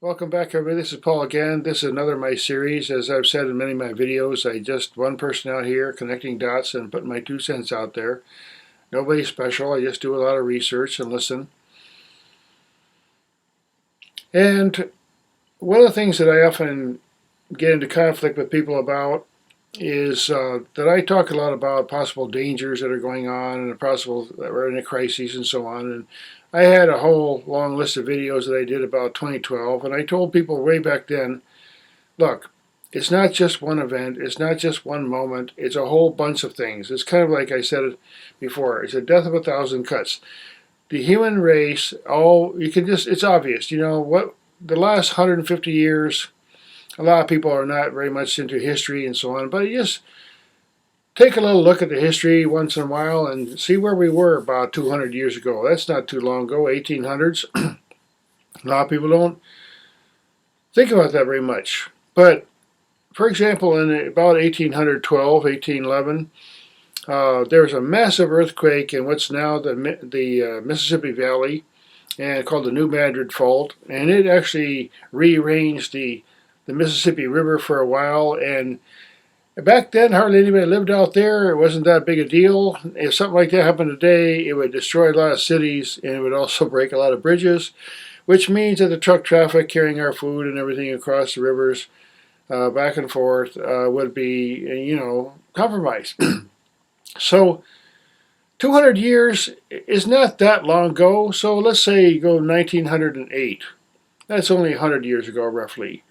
Welcome back, everybody. This is Paul again. This is another of my series. As I've said in many of my videos, I just one person out here connecting dots and putting my 2 cents out there. Nobody special. I just do a lot of research and listen. And one of the things that I often get into conflict with people about is that I talk a lot about possible dangers that are going on and the possible that we're in a crisis and so on. And I had a whole long list of videos that I did about 2012, and I told people way back then, look, it's not just one event, it's not just one moment, it's a whole bunch of things. It's kind of like I said before, it's a death of a thousand cuts. The human race, it's obvious, what the last 150 years, a lot of people are not very much into history and so on, but you just take a little look at the history once in a while and see where we were about 200 years ago. That's not too long ago, 1800s. A lot of people don't think about that very much. But, for example, in about 1812, 1811, there was a massive earthquake in what's now the Mississippi Valley, and called the New Madrid Fault, and it actually rearranged the Mississippi River for a while, and back then hardly anybody lived out there. It wasn't that big a deal. If something like that happened today, it would destroy a lot of cities, and it would also break a lot of bridges, which means that the truck traffic carrying our food and everything across the rivers back and forth would be, compromised. So 200 years is not that long ago. So let's say you go 1908. That's only 100 years ago, roughly.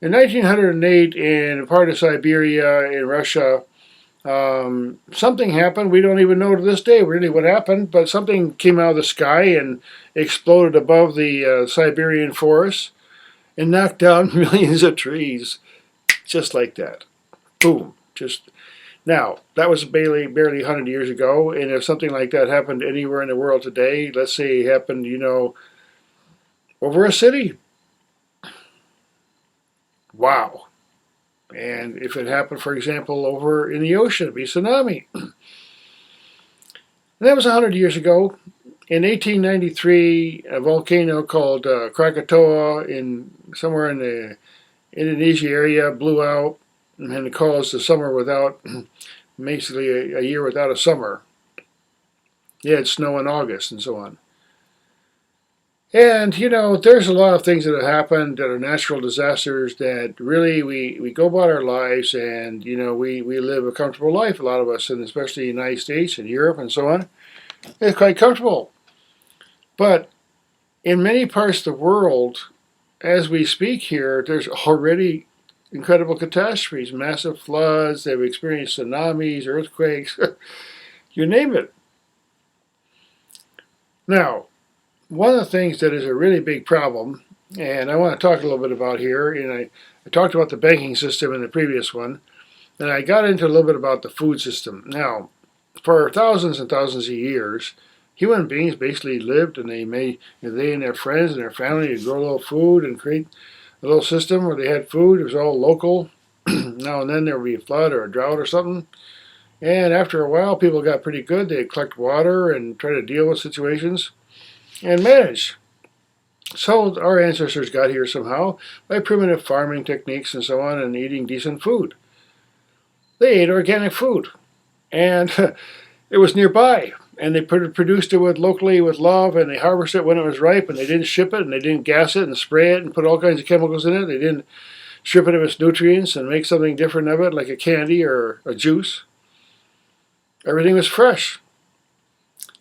In 1908, in part of Siberia in Russia, something happened. We don't even know to this day really what happened, but something came out of the sky and exploded above the Siberian forests and knocked down millions of trees, just like that. Boom. Now, that was barely 100 years ago, and if something like that happened anywhere in the world today, let's say it happened, over a city. Wow. And if it happened, for example, over in the ocean, it'd be a tsunami. And that was 100 years ago. In 1893, a volcano called Krakatoa somewhere in the Indonesia area blew out, and it caused a summer without, basically a year without a summer. You had snow in August and so on. And, there's a lot of things that have happened that are natural disasters that really we go about our lives and, we live a comfortable life, a lot of us, and especially the United States and Europe and so on. It's quite comfortable. But in many parts of the world, as we speak here, there's already incredible catastrophes, massive floods, they've experienced tsunamis, earthquakes, you name it. Now, one of the things that is a really big problem, and I want to talk a little bit about here, and I talked about the banking system in the previous one, and I got into a little bit about the food system. Now, for thousands and thousands of years, human beings basically lived, and they and their friends and their family would grow a little food and create a little system where they had food. It was all local. Now and then there would be a flood or a drought or something. And after a while, people got pretty good. They'd collect water and try to deal with situations and manage. So our ancestors got here somehow by primitive farming techniques and so on, and eating decent food. They ate organic food, and it was nearby, and they produced it locally with love, and they harvested it when it was ripe, and they didn't ship it, and they didn't gas it and spray it and put all kinds of chemicals in it. They didn't strip it of its nutrients and make something different of it, like a candy or a juice. Everything was fresh.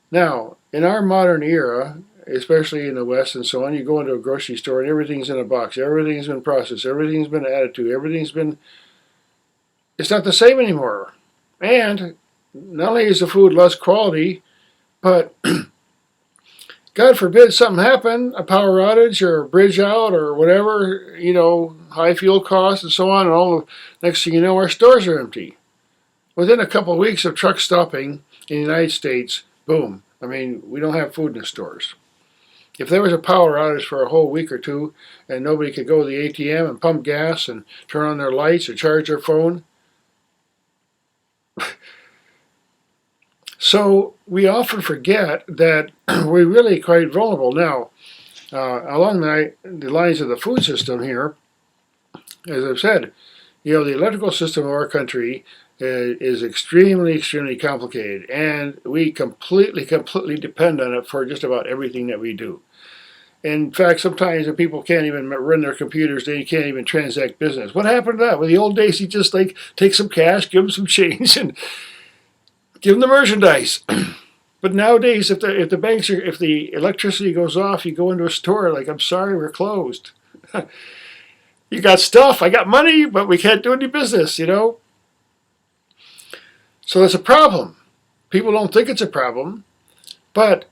Now, in our modern era, especially in the West and so on, you go into a grocery store and everything's in a box. Everything's been processed. Everything's been added to. It's not the same anymore. And not only is the food less quality, but God forbid something happen, a power outage or a bridge out or whatever, high fuel costs and so on, and next thing you know, our stores are empty. Within a couple of weeks of truck stopping in the United States, boom. We don't have food in the stores. If there was a power outage for a whole week or two and nobody could go to the ATM and pump gas and turn on their lights or charge their phone, so we often forget that we're really quite vulnerable. Now, Along the lines of the food system here, as I've said, the electrical system of our country is extremely complicated, and we completely depend on it for just about everything that we do. In fact, sometimes people can't even run their computers, they can't even transact business. What happened to that? Well, the old days, you just take some cash, give them some change, and give them the merchandise. But nowadays, if the electricity goes off, you go into a store like, I'm sorry, we're closed. You got stuff, I got money, but we can't do any business. So it's a problem. People don't think it's a problem, but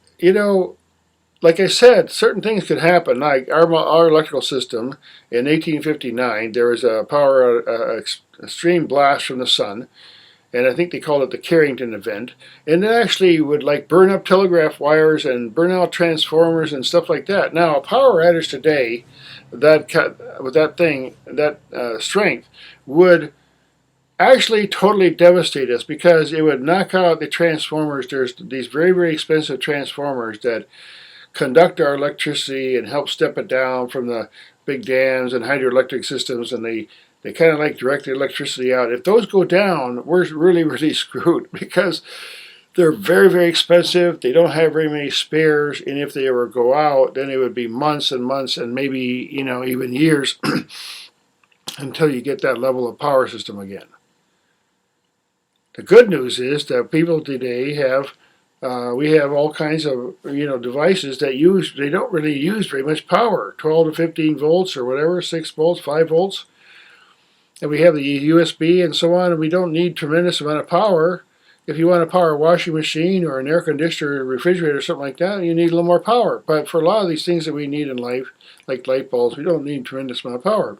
like I said, certain things could happen. Like our electrical system in 1859, there was a extreme blast from the sun, and I think they called it the Carrington event. And it actually would burn up telegraph wires and burn out transformers and stuff like that. Now, a power outage today, with that strength, would actually totally devastate us because it would knock out the transformers. There's these very expensive transformers that conduct our electricity and help step it down from the big dams and hydroelectric systems, and they kind of direct the electricity out. If those go down, we're really screwed because they're very expensive. They don't have very many spares, and if they ever go out, then it would be months and months and maybe even years until you get that level of power system again. The good news is that people today we have all kinds of devices that they don't really use very much power, 12 to 15 volts or whatever, 6 volts, 5 volts. And we have the USB and so on, and we don't need tremendous amount of power. If you want to power a washing machine or an air conditioner or a refrigerator or something like that, you need a little more power. But for a lot of these things that we need in life, like light bulbs, we don't need a tremendous amount of power.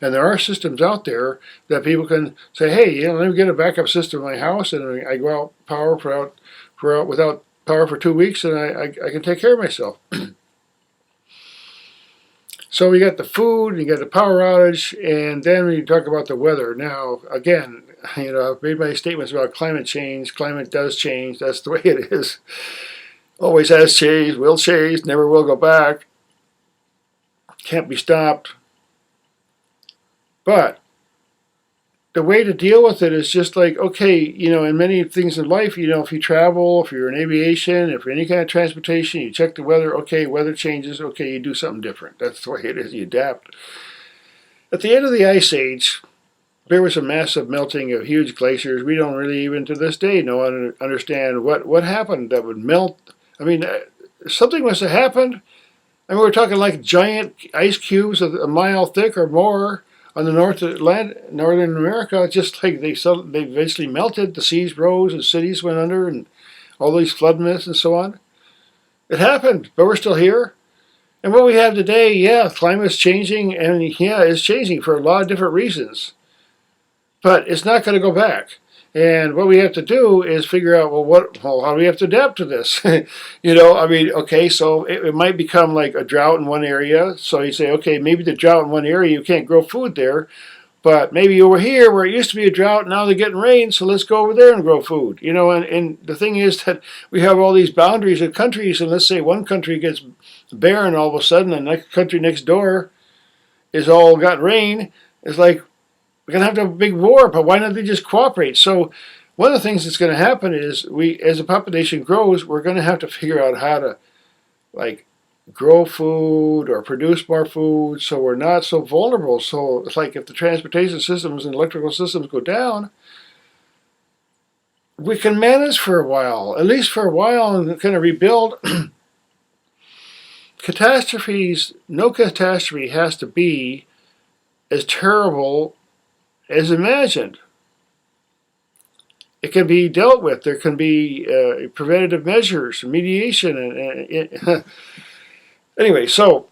And there are systems out there that people can say, hey, let me get a backup system in my house, and I go out without power for 2 weeks, and I can take care of myself. So we got the food, you got the power outage, and then we talk about the weather. Now, again, I've made my statements about climate change. Climate does change. That's the way it is. Always has changed, will change, never will go back. Can't be stopped. But the way to deal with it is just okay, in many things in life, if you travel, if you're in aviation, if you're any kind of transportation, you check the weather, okay, weather changes, okay, you do something different. That's the way it is, you adapt. At the end of the Ice Age, there was a massive melting of huge glaciers. We don't really even to this day understand what happened that would melt. I mean, something must have happened. I mean, we're talking giant ice cubes a mile thick or more on the northern America, just they eventually melted, the seas rose, and cities went under, and all these flood myths and so on. It happened, but we're still here. And what we have today, yeah, climate's changing, and yeah, it's changing for a lot of different reasons. But it's not going to go back. And what we have to do is figure out, how do we have to adapt to this? Okay, so it might become like a drought in one area. So you say, okay, maybe the drought in one area, you can't grow food there. But maybe over here, where it used to be a drought, now they're getting rain, so let's go over there and grow food. And the thing is that we have all these boundaries of countries, and let's say one country gets barren all of a sudden, and the country next door is all got rain. It's like, we're going to have a big war, but why don't they just cooperate? So one of the things that's going to happen is as the population grows, we're going to have to figure out how to grow food or produce more food so we're not so vulnerable. So it's like if the transportation systems and electrical systems go down, we can manage for a while, at least for a while, and kind of rebuild. No catastrophe has to be as terrible as imagined. It can be dealt with. There can be preventative measures, mediation. Anyway, so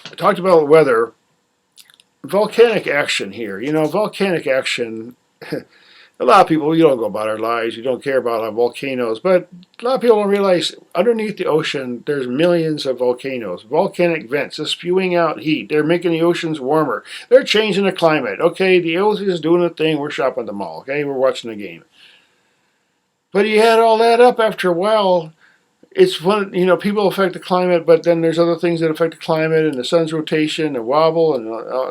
I talked about weather. Volcanic action here. Volcanic action, a lot of people, you don't go about our lives, you don't care about volcanoes, but a lot of people don't realize underneath the ocean there's millions of volcanoes. Volcanic vents are spewing out heat. They're making the oceans warmer. They're changing the climate. Okay, the ocean is doing a thing, we're shopping at the mall. Okay, we're watching the game. But you add all that up after a while, it's one, people affect the climate, but then there's other things that affect the climate and the sun's rotation and wobble and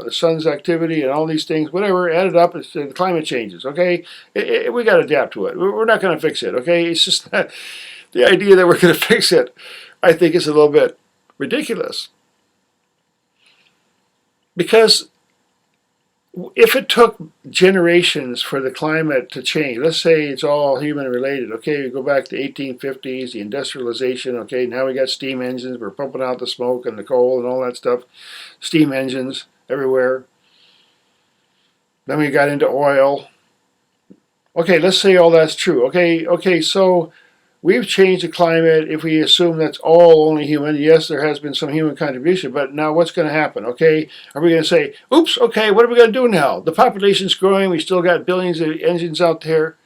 the sun's activity and all these things, whatever, added up, the climate changes, okay? We got to adapt to it. We're not going to fix it, okay? It's just not, the idea that we're going to fix it, I think, is a little bit ridiculous. Because if it took generations for the climate to change, let's say it's all human related, okay, we go back to 1850s, the industrialization, okay, now we got steam engines, we're pumping out the smoke and the coal and all that stuff, steam engines everywhere. Then we got into oil. Okay, let's say all that's true. Okay, so we've changed the climate if we assume that's all only human. Yes, there has been some human contribution, but now what's going to happen? Okay, are we going to say, oops, okay, what are we going to do now? The population's growing, we still got billions of engines out there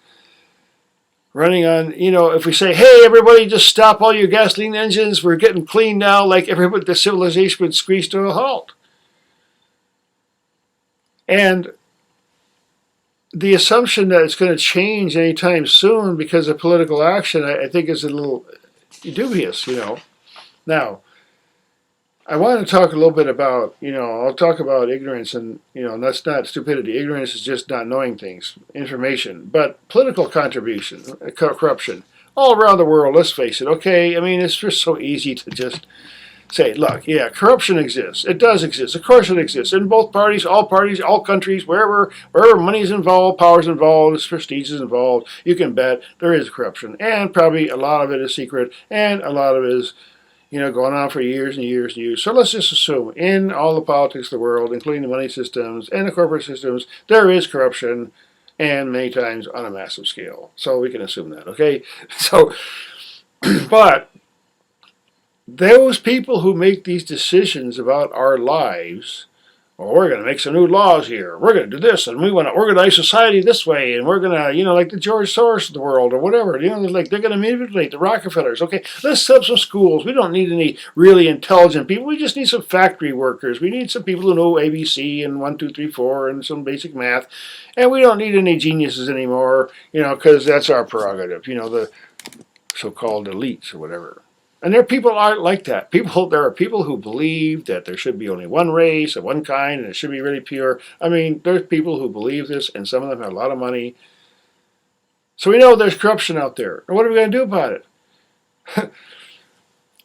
running on, if we say, hey, everybody, just stop all your gasoline engines, we're getting clean now, like everybody, the civilization would screech to a halt. And the assumption that it's going to change anytime soon because of political action, I think is a little dubious, Now, I want to talk a little bit about, I'll talk about ignorance and, that's not stupidity. Ignorance is just not knowing things, information. But political contribution, corruption, all around the world, let's face it, okay? I mean, it's just so easy to just say, look, yeah, corruption exists. It does exist. Of course it exists. In both parties, all countries, wherever money's involved, power's involved, prestige is involved, you can bet there is corruption. And probably a lot of it is secret, and a lot of it is, going on for years and years and years. So let's just assume in all the politics of the world, including the money systems and the corporate systems, there is corruption, and many times on a massive scale. So we can assume that, okay? So, but those people who make these decisions about our lives, well, we're going to make some new laws here. We're going to do this, and we want to organize society this way, and we're going to, like the George Soros of the world or whatever. Like they're going to manipulate the Rockefellers. Okay, let's set up some schools. We don't need any really intelligent people. We just need some factory workers. We need some people who know ABC and 1, 2, 3, 4 and some basic math, and we don't need any geniuses anymore. Because that's our prerogative. The so-called elites or whatever. And there are people aren't like that. There are people who believe that there should be only one race and one kind, and it should be really pure. I mean, there's people who believe this, and some of them have a lot of money. So we know there's corruption out there. And what are we going to do about it?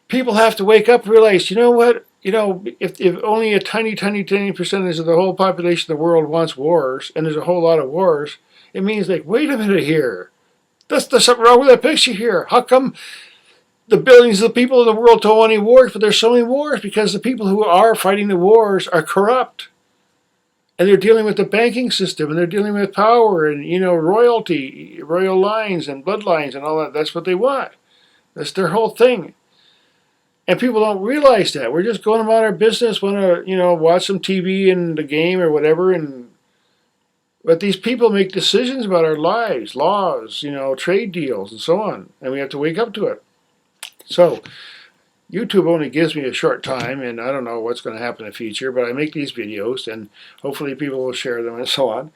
People have to wake up and realize, you know what? If only a tiny percentage of the whole population of the world wants wars, and there's a whole lot of wars, it means like, wait a minute here. There's something wrong with that picture here. How come the billions of people in the world don't want any wars, but there's so many wars? Because the people who are fighting the wars are corrupt. And they're dealing with the banking system, and they're dealing with power and, royalty, royal lines and bloodlines and all that. That's what they want. That's their whole thing. And people don't realize that. We're just going about our business, want to, watch some TV and the game or whatever. But these people make decisions about our lives, laws, trade deals and so on. And we have to wake up to it. So, YouTube only gives me a short time, and I don't know what's going to happen in the future, but I make these videos, and hopefully people will share them and so on.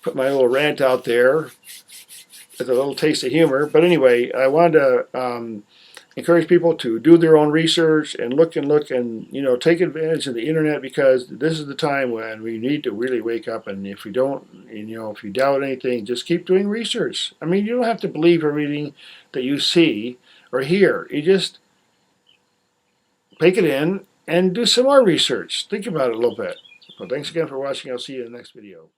Put my little rant out there with a little taste of humor. But anyway, I wanted to encourage people to do their own research and look and take advantage of the internet, because this is the time when we need to really wake up. And if we don't, if you doubt anything, just keep doing research. I mean, you don't have to believe everything that you see or hear. You just take it in and do some more research. Think about it a little bit. Well, thanks again for watching. I'll see you in the next video.